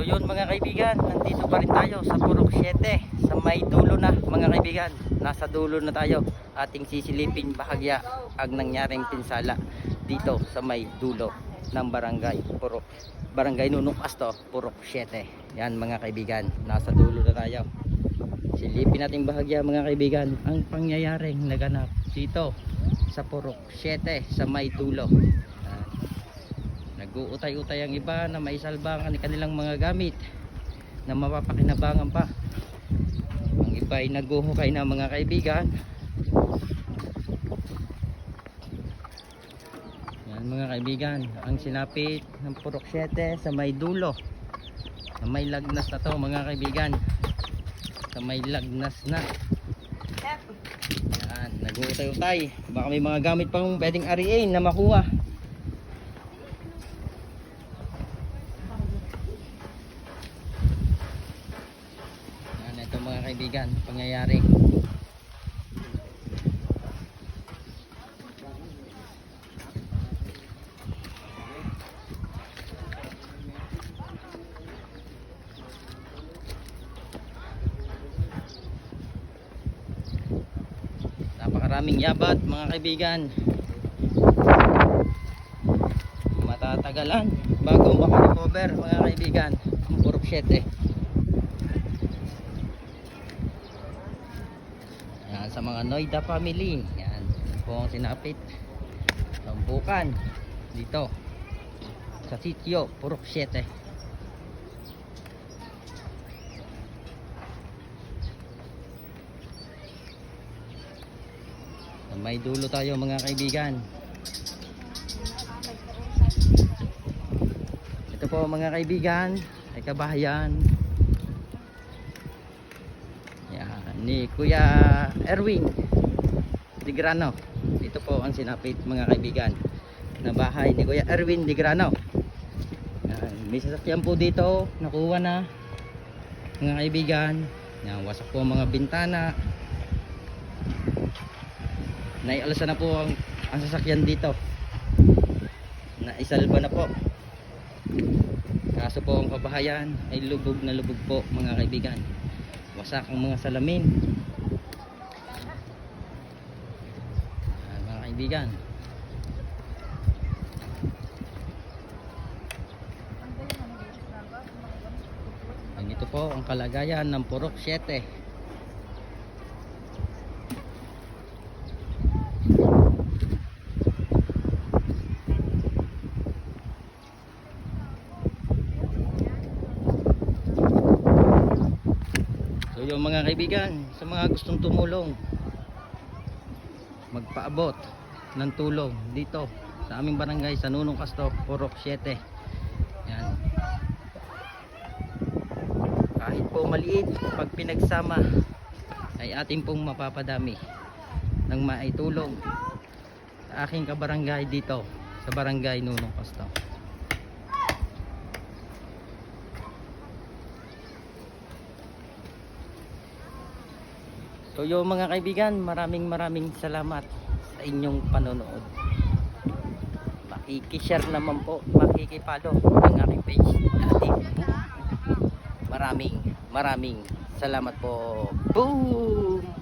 yun mga kaibigan, nandito pa rin tayo sa Purok 7, sa may dulo na mga kaibigan. Nasa dulo na tayo, ating sisilipin bahagya ang nangyaring pinsala dito sa may dulo ng barangay Purok, barangay Nunong Pasto, Purok 7. Yan mga kaibigan, nasa dulo na tayo. Silipin natin bahagya mga kaibigan ang pangyayaring naganap dito sa Purok 7 sa may dulo. Nag-uutay-utay ang iba na maisalba ang kanilang mga gamit na mapapakinabangan pa. Ang iba ay naghuhukay na mga kaibigan. Yan mga kaibigan, ang sinapit ng Purok 7 sa may dulo, sa may lagnas na to mga kaibigan, sa may lagnas na. Yan, nag-uutay-utay, baka may mga gamit pang pwedeng ariin na makuha. Mga kaibigan, pangyayari. Napakaraming yabat mga kaibigan. Matatagalan bago makarecover mga kaibigan ang Purok 7. Sa mga Noida family, yan po ang sinapit tambukan dito sa sitio Purok 7. May dulo tayo mga kaibigan. Ito po mga kaibigan ay kabahayan ni Kuya Erwin Di Grano. Ito po ang sinapit mga kaibigan na bahay ni Kuya Erwin Di Grano. May sasakyan po dito, nakuha na mga kaibigan. Yan, wasak po ang mga bintana, naialsa na po ang sasakyan dito, naisalba na po. Kaso po ang kabahayan ay lubog na lubog po mga kaibigan. Wasak ang mga salamin. Ayan, mga kaibigan. Ganito po ang kalagayan ng Purok 7. So yung mga kaibigan, sa mga gustong tumulong, magpaabot ng tulong dito sa aming barangay sa Nunong Pasto, Purok 7. Yan. Kahit po maliit, pag pinagsama ay ating pong mapapadami ng maitulong sa aking kabarangay dito sa barangay Nunong Pasto. So yung mga kaibigan, maraming salamat sa inyong panonood. Makikishare naman po, makikipalo ang aking page. Maraming salamat po. Boom!